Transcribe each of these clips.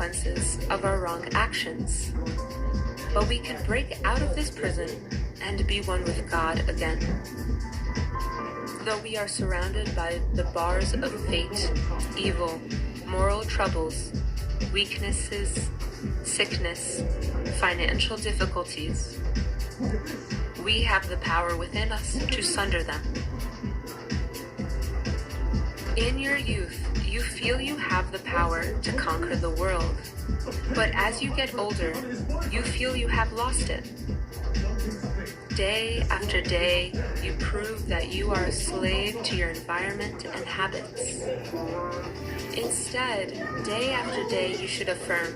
consequences of our wrong actions. But we can break out of this prison and be one with God again. Though we are surrounded by the bars of fate, evil, moral troubles, weaknesses, sickness, financial difficulties, we have the power within us to sunder them. In your youth, you feel you have the power to conquer the world. But as you get older, you feel you have lost it. Day after day, you prove that you are a slave to your environment and habits. Instead, day after day, you should affirm,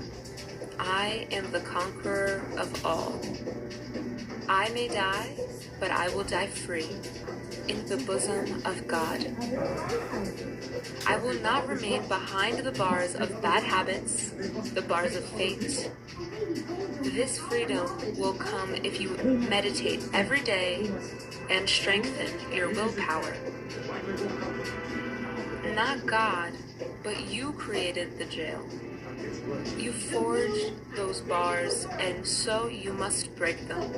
I am the conqueror of all. I may die, but I will die free, in the bosom of God. I will not remain behind the bars of bad habits, the bars of fate. This freedom will come if you meditate every day and strengthen your willpower. Not God, but you created the jail. You forged those bars, and so you must break them.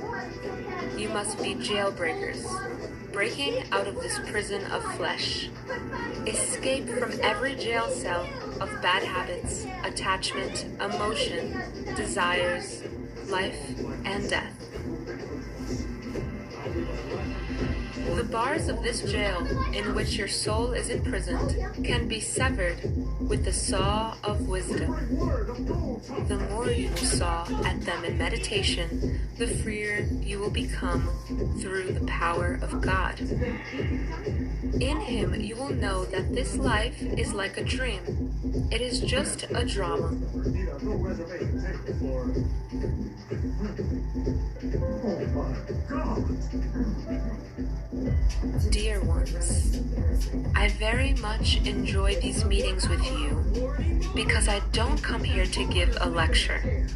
You must be jailbreakers, breaking out of this prison of flesh. Escape from every jail cell of bad habits, attachment, emotion, desires, life, and death. The bars of this jail in which your soul is imprisoned can be severed with the saw of wisdom. The more you saw at them in meditation, the freer you will become through the power of God. In Him, you will know that this life is like a dream. It is just a drama. Dear ones, I very much enjoy these meetings with you because I don't come here to give a lecture.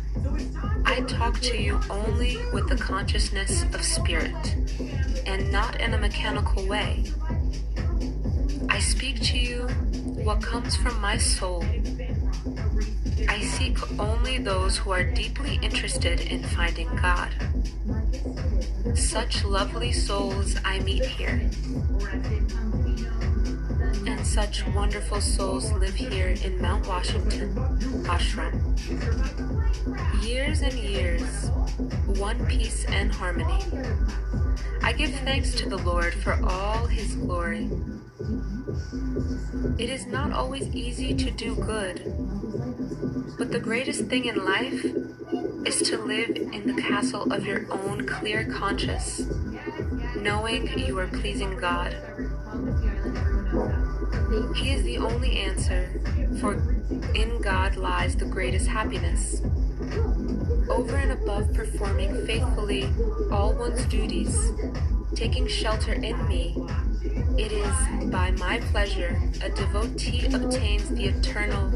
I talk to you only with the consciousness of spirit and not in a mechanical way. I speak to you what comes from my soul. I seek only those who are deeply interested in finding God. Such lovely souls I meet here. And such wonderful souls live here in Mount Washington, Ashram. Years and years, one peace and harmony. I give thanks to the Lord for all His glory. It is not always easy to do good, but the greatest thing in life is to live in the castle of your own clear conscience, knowing you are pleasing God. He is the only answer, for in God lies the greatest happiness. Over and above performing faithfully all one's duties, taking shelter in me, it is by my pleasure a devotee obtains the eternal,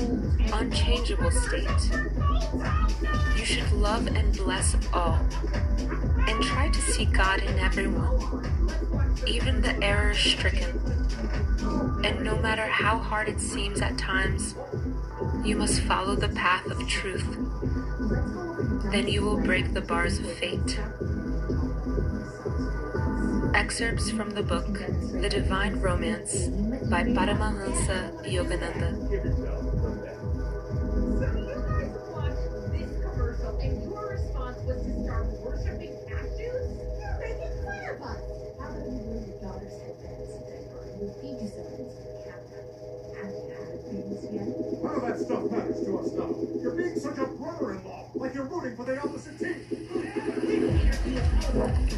unchangeable state. You should love and bless all, and try to see God in everyone, even the error-stricken. And no matter how hard it seems at times, you must follow the path of truth. Then you will break the bars of fate. Excerpts from the book The Divine Romance by Paramahansa Yogananda. None of that stuff matters to us now. You're being such a brother-in-law, like you're rooting for the opposite team.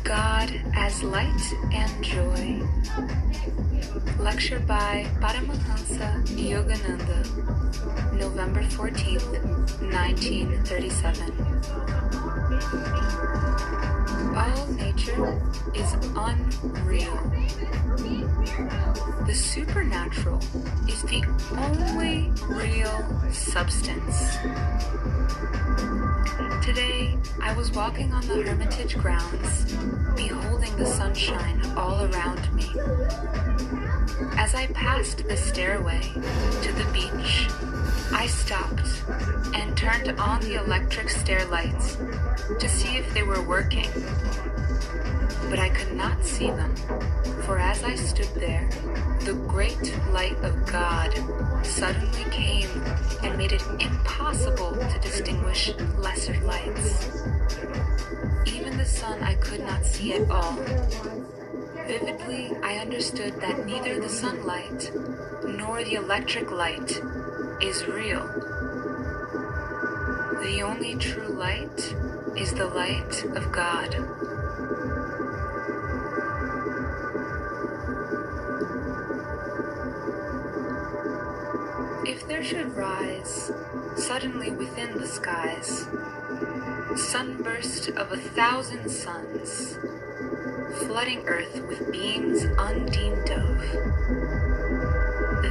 God as Light and Joy. Lecture by Paramahansa Yogananda, November 14th, 1937. All nature is unreal. The supernatural is the only real substance. Today, I was walking on the Hermitage grounds, beholding the sunshine all around me. As I passed the stairway to the beach, I stopped and turned turned on the electric stair lights to see if they were working. But I could not see them, for as I stood there, the great light of God suddenly came and made it impossible to distinguish lesser lights. Even the sun I could not see at all. Vividly, I understood that neither the sunlight nor the electric light is real. The only true light is the light of God. If there should rise, suddenly within the skies, sunburst of 1,000 suns, flooding earth with beings undeemed of,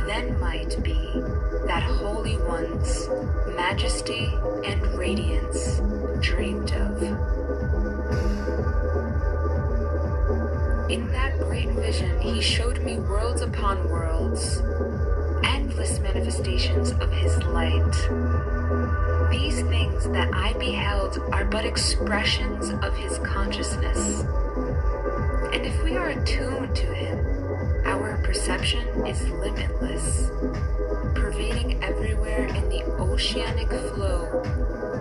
then might be that Holy One's majesty and radiance dreamed of. In that great vision, he showed me worlds upon worlds, endless manifestations of his light. These things that I beheld are but expressions of his consciousness. And if we are attuned to him, our perception is limitless, pervading everywhere in the oceanic flow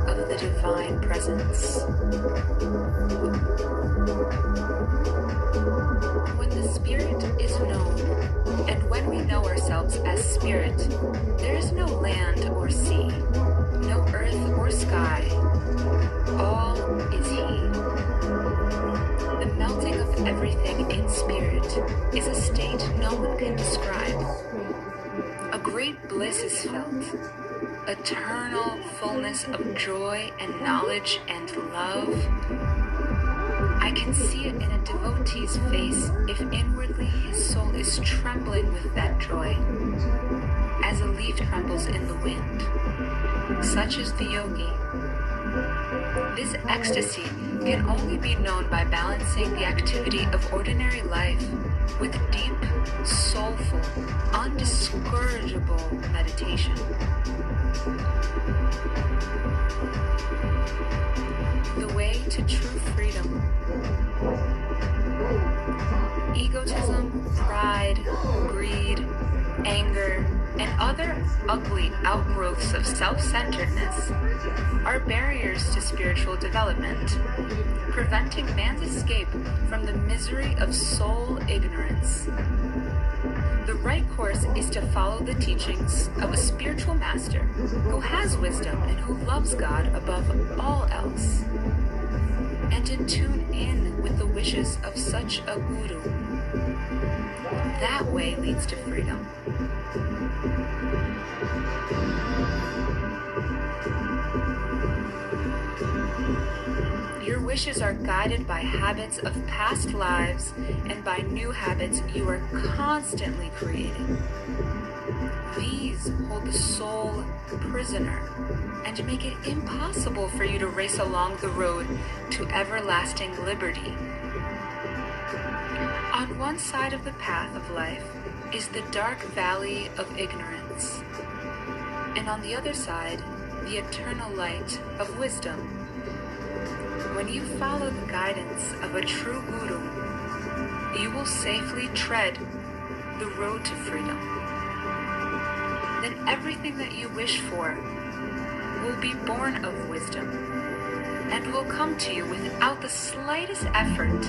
of the divine presence. When the Spirit is known, and when we know ourselves as Spirit, there is no land or sea, no earth or sky. All is He. The melting of everything in Spirit is a state no one can describe. A great bliss is felt, eternal fullness of joy and knowledge and love. I can see it in a devotee's face if inwardly his soul is trembling with that joy, as a leaf trembles in the wind. Such is the yogi. This ecstasy can only be known by balancing the activity of ordinary life with deep, soulful, undiscourageable meditation. The way to true freedom. Egotism, pride, greed, anger, and other ugly outgrowths of self-centeredness are barriers to spiritual development, preventing man's escape from the misery of soul ignorance. The right course is to follow the teachings of a spiritual master who has wisdom and who loves God above all else, and to tune in with the wishes of such a guru. That way leads to freedom. Your wishes are guided by habits of past lives and by new habits you are constantly creating. These hold the soul prisoner and make it impossible for you to race along the road to everlasting liberty. On one side of the path of life is the dark valley of ignorance, and on the other side, the eternal light of wisdom. When you follow the guidance of a true guru, you will safely tread the road to freedom. Then everything that you wish for will be born of wisdom and will come to you without the slightest effort.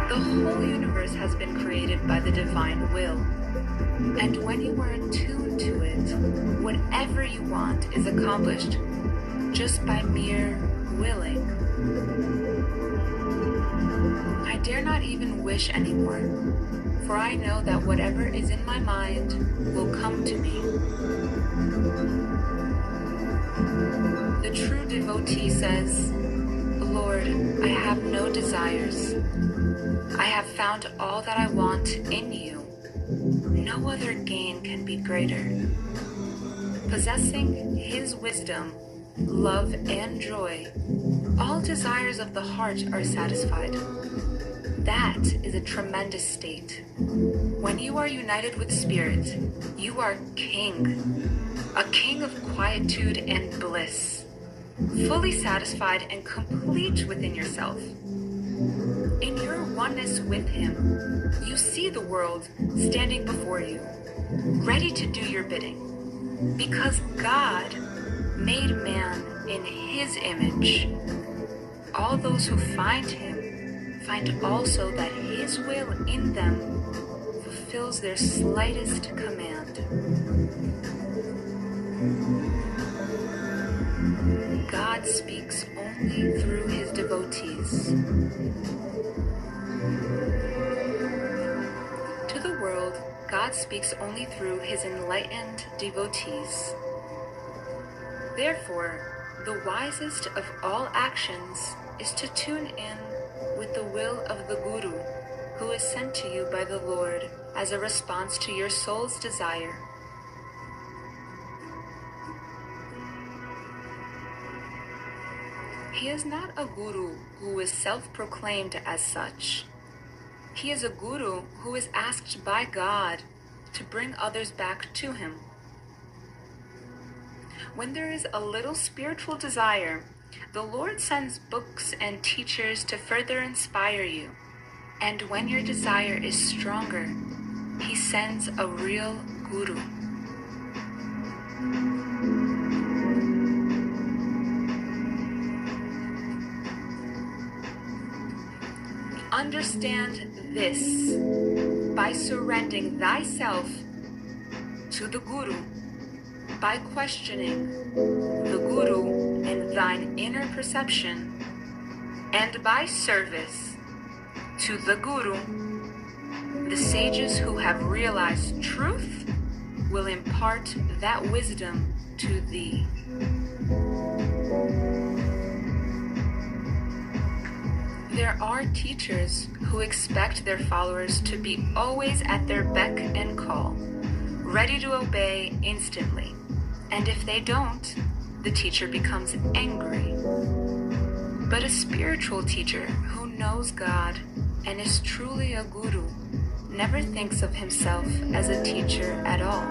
The whole universe has been created by the divine will, and when you are attuned to it, whatever you want is accomplished just by mere willing. I dare not even wish anymore, for I know that whatever is in my mind will come to me. The true devotee says, Lord, I have no desires. I have found all that I want in you. No other gain can be greater. Possessing His wisdom, love, and joy, all desires of the heart are satisfied. That is a tremendous state. When you are united with Spirit, you are king. a king of quietude and bliss, fully satisfied and complete within yourself. In your oneness with him, you see the world standing before you, ready to do your bidding, because God made man in his image. All those who find him find also that his will in them fulfills their slightest command. God speaks only through his devotees. To the world, God speaks only through his enlightened devotees. Therefore, the wisest of all actions is to tune in with the will of the Guru, who is sent to you by the Lord as a response to your soul's desire. He is not a guru who is self-proclaimed as such. He is a guru who is asked by God to bring others back to him. When there is a little spiritual desire, the Lord sends books and teachers to further inspire you. And when your desire is stronger, he sends a real guru. Understand this by surrendering thyself to the Guru, by questioning the Guru in thine inner perception, and by service to the Guru. The sages who have realized truth will impart that wisdom to thee. There are teachers who expect their followers to be always at their beck and call, ready to obey instantly. And if they don't, the teacher becomes angry. But a spiritual teacher who knows God and is truly a guru never thinks of himself as a teacher at all.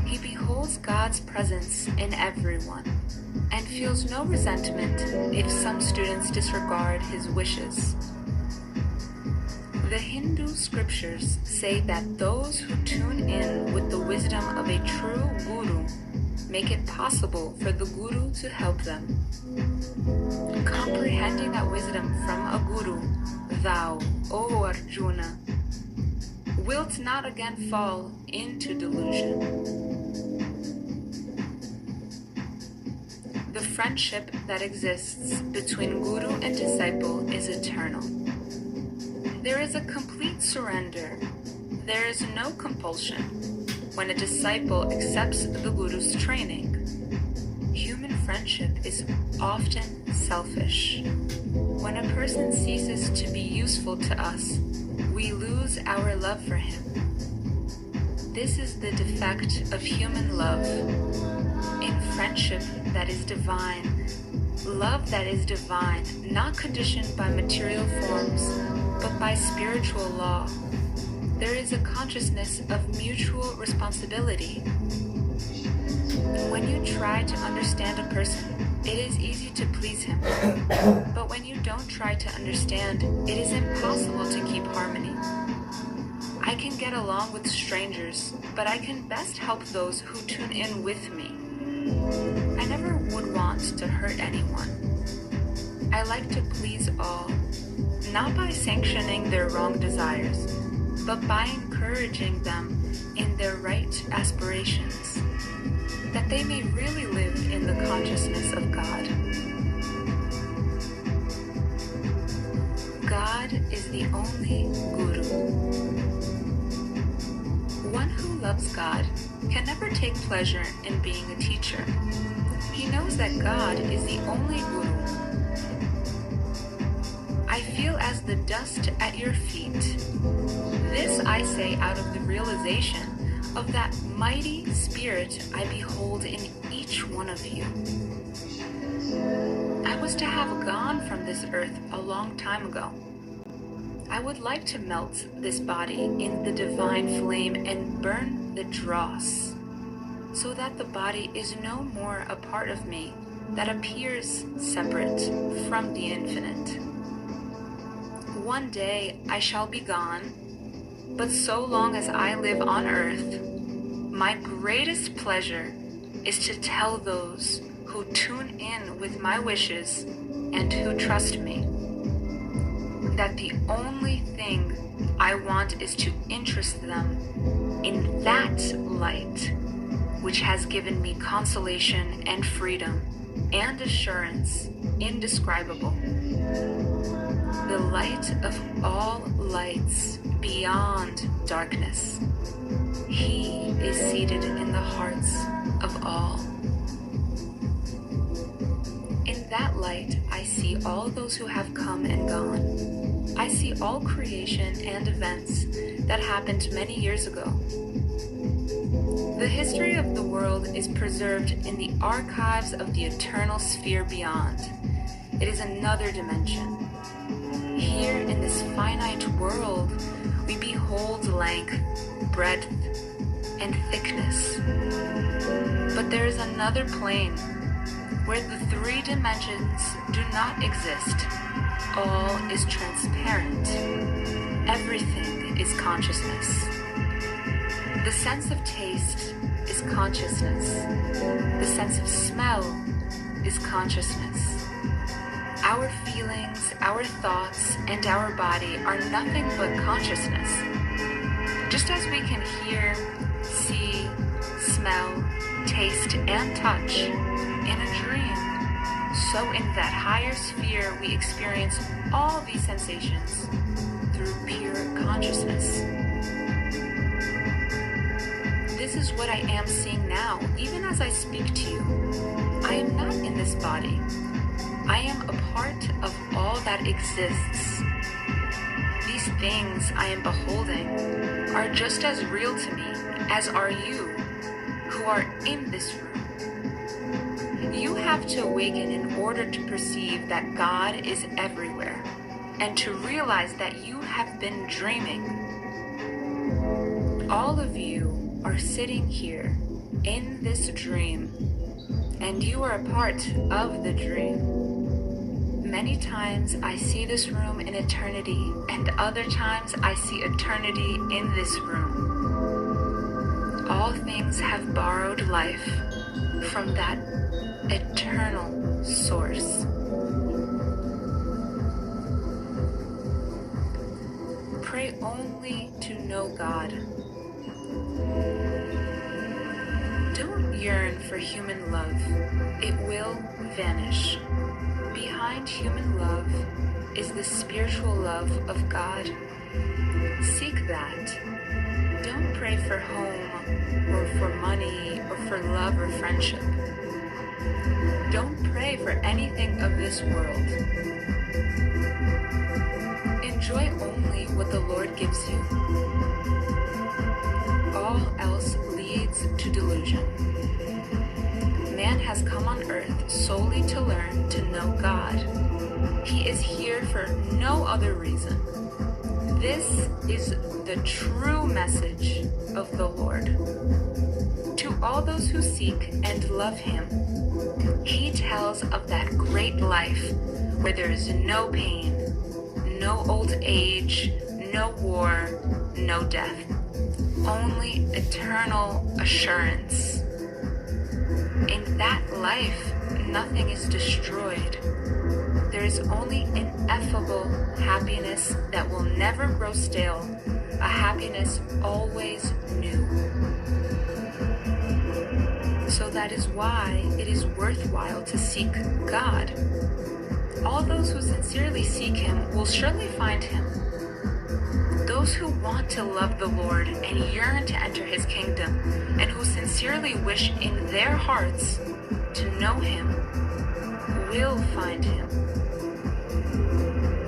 He beholds God's presence in everyone and feels no resentment if some students disregard his wishes. The Hindu scriptures say that those who tune in with the wisdom of a true guru make it possible for the guru to help them. Comprehending that wisdom from a guru, thou, O Arjuna, wilt not again fall into delusion. The friendship that exists between guru and disciple is eternal. There is a complete surrender. There is no compulsion when a disciple accepts the guru's training. Human friendship is often selfish. When a person ceases to be useful to us, we lose our love for him. This is the defect of human love. In friendship that is divine, love that is divine, not conditioned by material forms, but by spiritual law, there is a consciousness of mutual responsibility. When you try to understand a person, it is easy to please him. But when you don't try to understand, it is impossible to keep harmony. I can get along with strangers, but I can best help those who tune in with me. I never would want to hurt anyone. I like to please all, not by sanctioning their wrong desires, but by encouraging them in their right aspirations, that they may really live in the consciousness of God. God is the only Guru. One who loves God can never take pleasure in being a teacher. He knows that God is the only Guru. I feel as the dust at your feet. This I say out of the realization of that mighty spirit I behold in each one of you. I was to have gone from this earth a long time ago. I would like to melt this body in the divine flame and burn the dross, so that the body is no more a part of me that appears separate from the infinite. One day I shall be gone, but so long as I live on earth, my greatest pleasure is to tell those who tune in with my wishes and who trust me that the only thing I want is to interest them in that light which has given me consolation and freedom and assurance indescribable. The light of all lights beyond darkness. He is seated in the hearts of all. In that light, I see all those who have come and gone. I see all creation and events that happened many years ago. The history of the world is preserved in the archives of the eternal sphere beyond. It is another dimension. Here in this finite world, we behold length, breadth, and thickness. But there is another plane where the three dimensions do not exist. All is transparent. Everything is consciousness. The sense of taste is consciousness. The sense of smell is consciousness. Our feelings, our thoughts, and our body are nothing but consciousness. Just as we can hear, see, smell, taste, and touch in a dream, so in that higher sphere we experience all these sensations through pure consciousness. This is what I am seeing now, even as I speak to you. I am not in this body. I am a part of all that exists. These things I am beholding are just as real to me as are you, who are in this room. You have to awaken in order to perceive that God is everywhere, and to realize that you have been dreaming. All of you are sitting here in this dream, and you are a part of the dream. Many times I see this room in eternity, and other times I see eternity in this room. All things have borrowed life from that eternal source. Pray only to know God. Don't yearn for human love. It will vanish. Behind human love is the spiritual love of God. Seek that. Don't pray for home or for money or for love or friendship. Don't pray for anything of this world. Enjoy only what the Lord gives you. All else leads to delusion. Man has come on earth solely to learn to know God. He is here for no other reason. This is the true message of the Lord. To all those who seek and love Him, He tells of that great life where there is no pain, no old age, no war, no death. Only eternal assurance. In that life, nothing is destroyed. There is only ineffable happiness that will never grow stale, a happiness always new. So that is why it is worthwhile to seek God. All those who sincerely seek Him will surely find Him. Those who want to love the Lord and yearn to enter His kingdom, and who sincerely wish in their hearts to know Him, will find Him.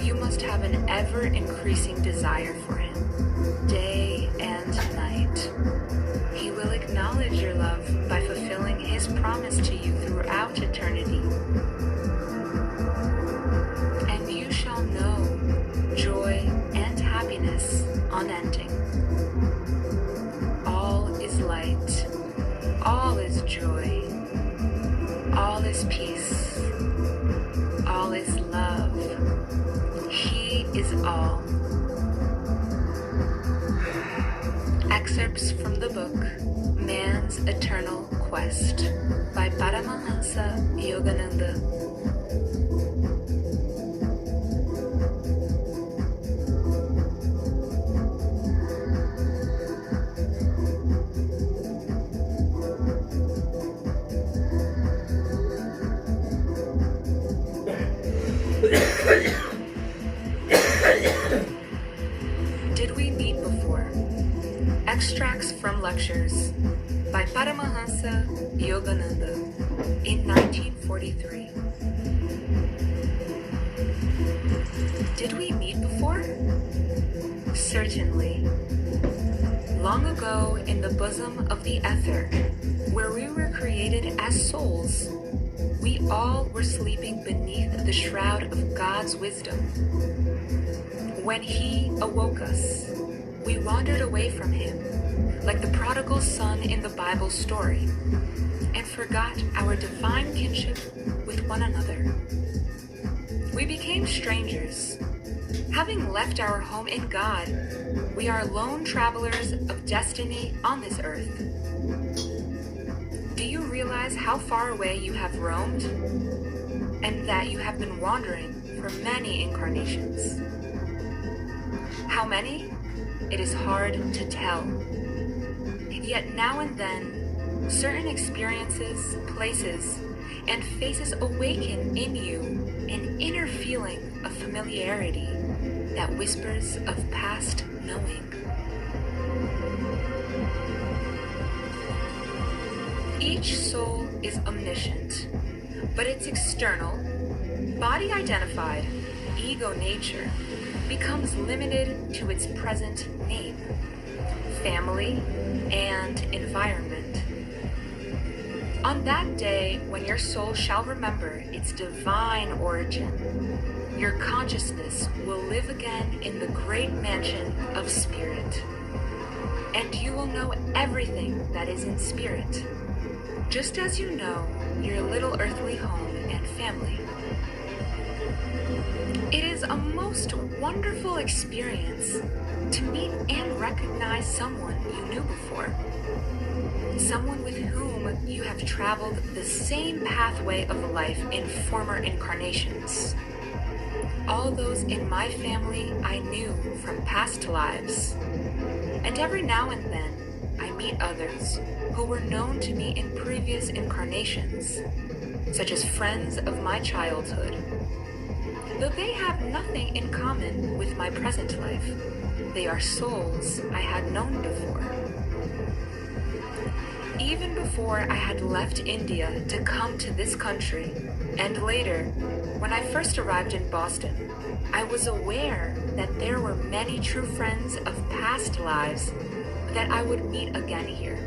You must have an ever-increasing desire for Him, day and night. He will acknowledge your love by fulfilling His promise to you throughout eternity. And you shall know joy and happiness unending. All is light. All is All is peace. All is love. He is all. Excerpts from the book Man's Eternal Quest by Paramahansa Yogananda. Did we meet before? Extracts from lectures by Paramahansa Yogananda in 1943. Did we meet before? Certainly. Long ago in the bosom of the ether, where we were created as souls, we all were sleeping beneath the shroud of God's wisdom. When He awoke us, we wandered away from Him, like the prodigal son in the Bible story, and forgot our divine kinship with one another. We became strangers. Having left our home in God, we are lone travelers of destiny on this earth. Do you realize how far away you have roamed, and that you have been wandering for many incarnations? How many? It is hard to tell. Yet now and then, certain experiences, places, and faces awaken in you an inner feeling of familiarity that whispers of past knowing. Each soul is omniscient, but its external, body-identified, ego nature becomes limited to its present name, family, and environment. On that day when your soul shall remember its divine origin, your consciousness will live again in the great mansion of spirit, and you will know everything that is in spirit, just as you know your little earthly home and family. It is a most wonderful experience to meet and recognize someone you knew before, someone with whom you have traveled the same pathway of life in former incarnations. All those in my family I knew from past lives, and every now and then I meet others who were known to me in previous incarnations, such as friends of my childhood. Though they have nothing in common with my present life, they are souls I had known before. Even before I had left India to come to this country, and later, when I first arrived in Boston, I was aware that there were many true friends of past lives that I would meet again here.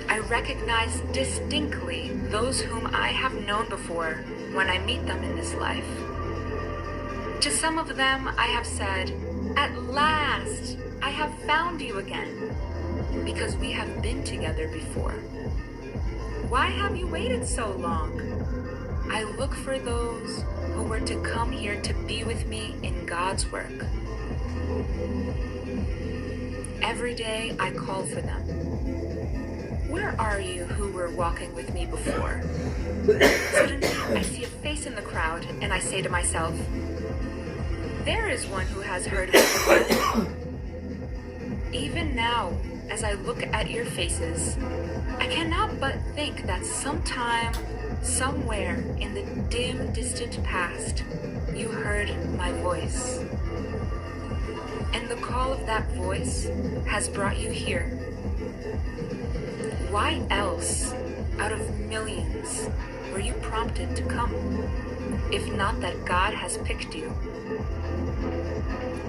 I recognize distinctly those whom I have known before when I meet them in this life. To some of them I have said, "At last, I have found you again," because we have been together before. Why have you waited so long? I look for those who were to come here to be with me in God's work. Every day I call for them. Where are you who were walking with me before? Suddenly I see a face in the crowd and I say to myself, there is one who has heard me before. Even now, as I look at your faces, I cannot but think that sometime, somewhere in the dim, distant past, you heard my voice. And the call of that voice has brought you here. Why else, out of millions, were you prompted to come, if not that God has picked you?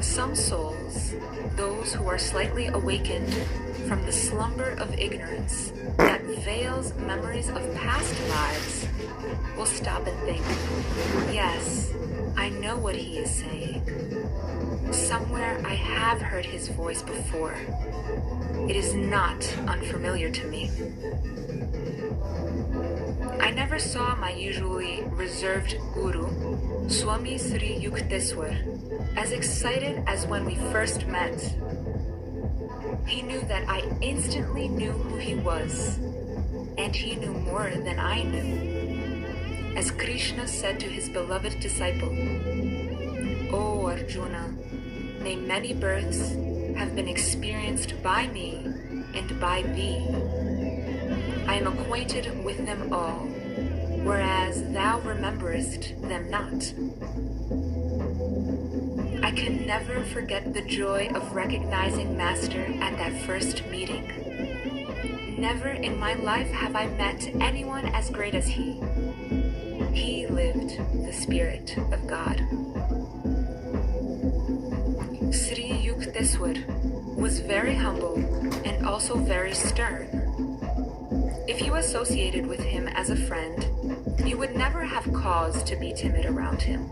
Some souls, those who are slightly awakened from the slumber of ignorance that veils memories of past lives, will stop and think, yes, I know what he is saying. Somewhere I have heard his voice before. It is not unfamiliar to me. I never saw my usually reserved guru, Swami Sri Yukteswar, as excited as when we first met. He knew that I instantly knew who he was, and he knew more than I knew. As Krishna said to his beloved disciple, "O Arjuna, may many births have been experienced by me and by thee. I am acquainted with them all, whereas thou rememberest them not." I can never forget the joy of recognizing Master at that first meeting. Never in my life have I met anyone as great as he. He lived the Spirit of God. Sri Yukteswar was very humble and also very stern. If you associated with him as a friend, you would never have cause to be timid around him.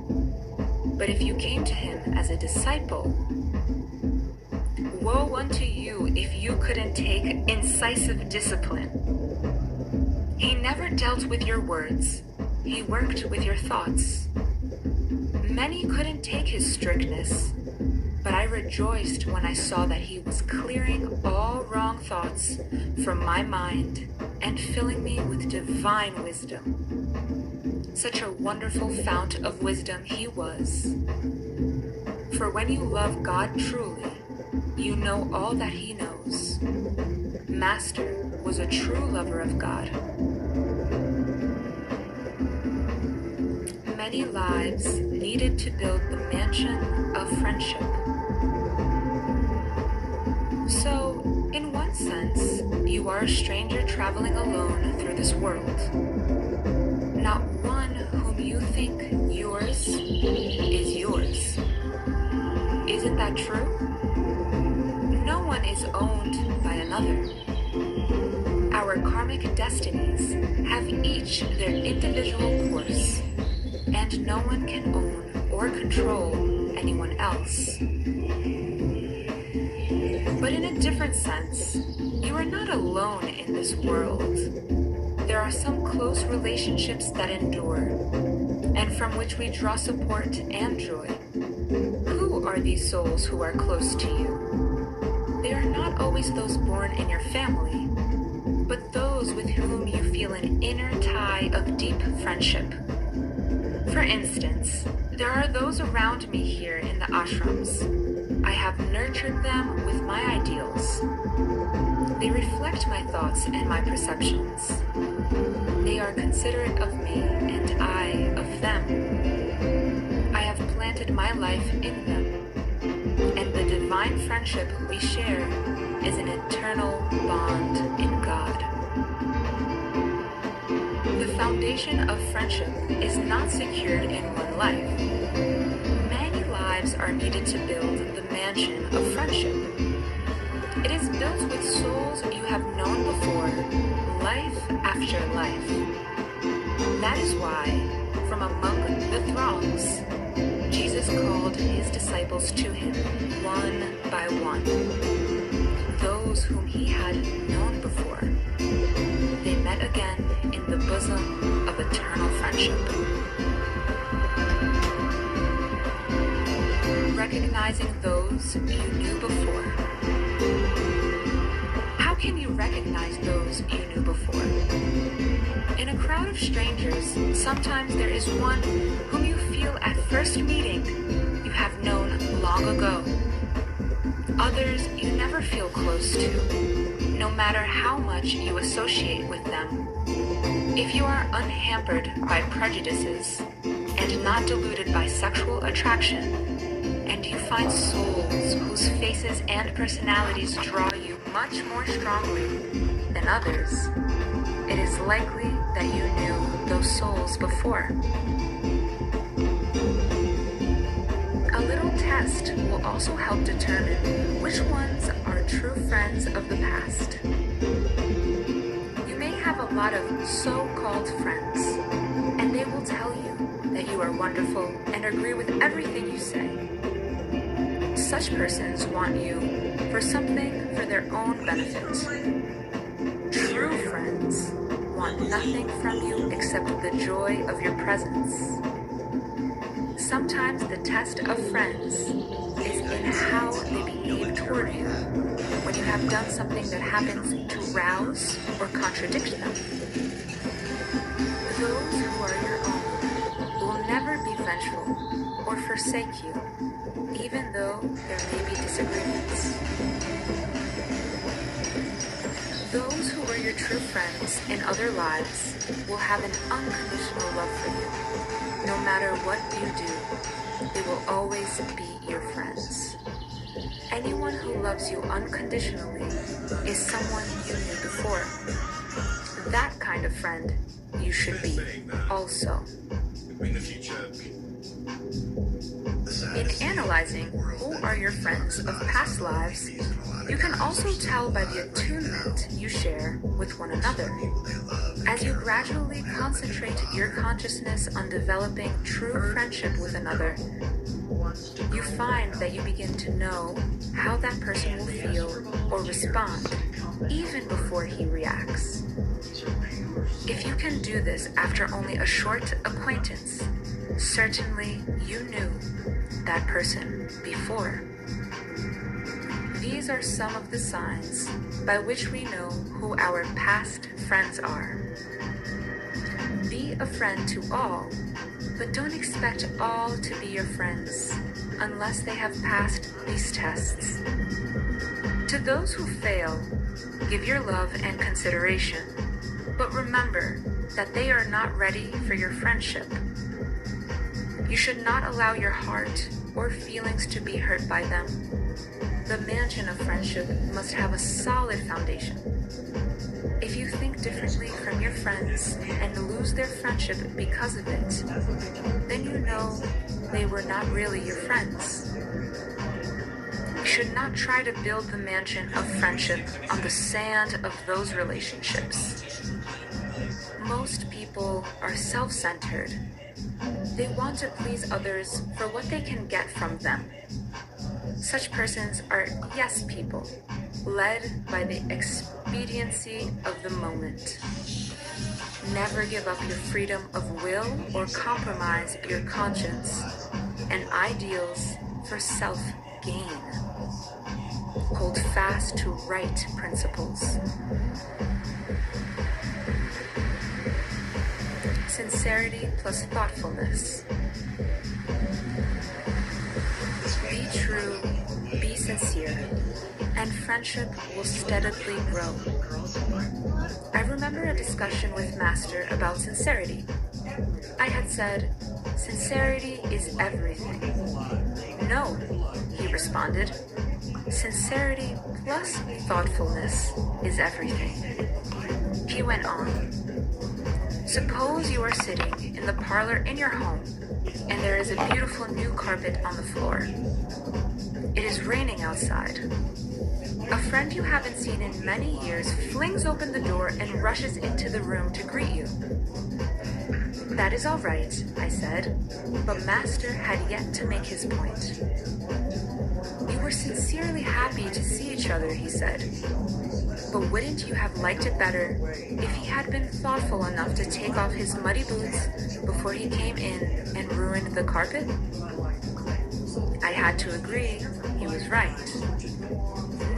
But if you came to him as a disciple, woe unto you if you couldn't take incisive discipline. He never dealt with your words, he worked with your thoughts. Many couldn't take his strictness, but I rejoiced when I saw that he was clearing all wrong thoughts from my mind and filling me with divine wisdom. Such a wonderful fount of wisdom he was. For when you love God truly, you know all that he knows. Master was a true lover of God. Many lives needed to build the mansion of friendship. So, in one sense, you are a stranger traveling alone through this world. Not one whom you think yours is yours. Isn't that true? No one is owned by another. Our karmic destinies have each their individual course, and no one can own or control anyone else. But in a different sense, you are not alone in this world. There are some close relationships that endure, and from which we draw support and joy. Who are these souls who are close to you? They are not always those born in your family, but those with whom you feel an inner tie of deep friendship. For instance, there are those around me here in the ashrams. I have nurtured them with my ideals. They reflect my thoughts and my perceptions. They are considerate of me and I of them. I have planted my life in them, and the divine friendship we share is an eternal bond in God. The foundation of friendship is not secured in one life. Many lives are needed to build the mansion of friendship. It is built with souls you have known before, life after life. That is why, from among the throngs, Jesus called his disciples to him one by one. Those whom he had known before. They met again in the bosom of eternal friendship. Recognizing those you knew before. How can you recognize those you knew before? In a crowd of strangers, sometimes there is one whom you feel at first meeting you have known long ago. Others you never feel close to, no matter how much you associate with them. If you are unhampered by prejudices and not deluded by sexual attraction, and you find souls whose faces and personalities draw you much more strongly than others, it is likely that you knew those souls before. A little test will also help determine which ones are true friends of the past. You may have a lot of so-called friends, and they will tell you that you are wonderful and agree with everything you say. Such persons want you for something for their own benefit. True friends want nothing from you except the joy of your presence. Sometimes the test of friends is in how they behave toward you when you have done something that happens to rouse or contradict them. Those who are your own will never be vengeful or forsake you, even though there may be disagreements. Those who were your true friends in other lives will have an unconditional love for you. No matter what you do, they will always be your friends. Anyone who loves you unconditionally is someone you knew before. That kind of friend you should be also. In analyzing who are your friends of past lives, you can also tell by the attunement you share with one another. As you gradually concentrate your consciousness on developing true friendship with another, you find that you begin to know how that person will feel or respond, even before he reacts. If you can do this after only a short acquaintance, certainly you knew that person before. These are some of the signs by which we know who our past friends are. Be a friend to all, but don't expect all to be your friends unless they have passed these tests. To those who fail, give your love and consideration, but remember that they are not ready for your friendship. You should not allow your heart or feelings to be hurt by them. The mansion of friendship must have a solid foundation. If you think differently from your friends and lose their friendship because of it, then you know they were not really your friends. You should not try to build the mansion of friendship on the sand of those relationships. Most people are self-centered. They want to please others for what they can get from them. Such persons are yes people, led by the expediency of the moment. Never give up your freedom of will or compromise your conscience and ideals for self-gain. Hold fast to right principles. Sincerity plus thoughtfulness. Be true, be sincere, and friendship will steadily grow. I remember a discussion with Master about sincerity. I had said, "Sincerity is everything." "No," he responded. "Sincerity plus thoughtfulness is everything." He went on. Suppose you are sitting in the parlor in your home, and there is a beautiful new carpet on the floor. It is raining outside. A friend you haven't seen in many years flings open the door and rushes into the room to greet you. "That is all right," I said, but Master had yet to make his point. "You were sincerely happy to see each other," he said. "But wouldn't you have liked it better if he had been thoughtful enough to take off his muddy boots before he came in and ruined the carpet?" I had to agree he was right.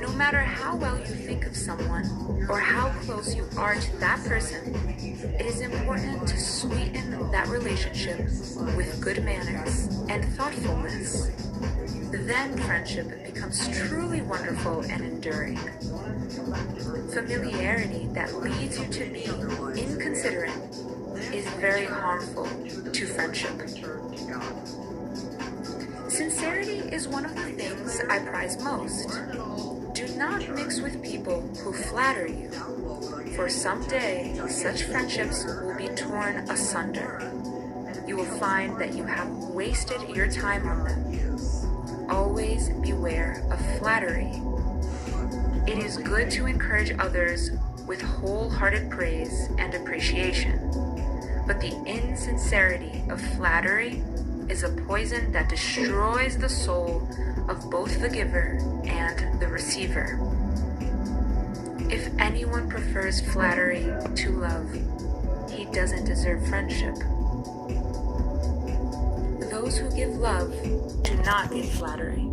No matter how well you think of someone or how close you are to that person, it is important to sweeten that relationship with good manners and thoughtfulness. Then friendship becomes truly wonderful and enduring. Familiarity that leads you to be inconsiderate is very harmful to friendship. Sincerity is one of the things I prize most. Do not mix with people who flatter you, for someday such friendships will be torn asunder. You will find that you have wasted your time on them. Always beware of flattery. It is good to encourage others with wholehearted praise and appreciation, but the insincerity of flattery is a poison that destroys the soul of both the giver and the receiver. If anyone prefers flattery to love, doesn't deserve friendship. Those who give love do not give flattery.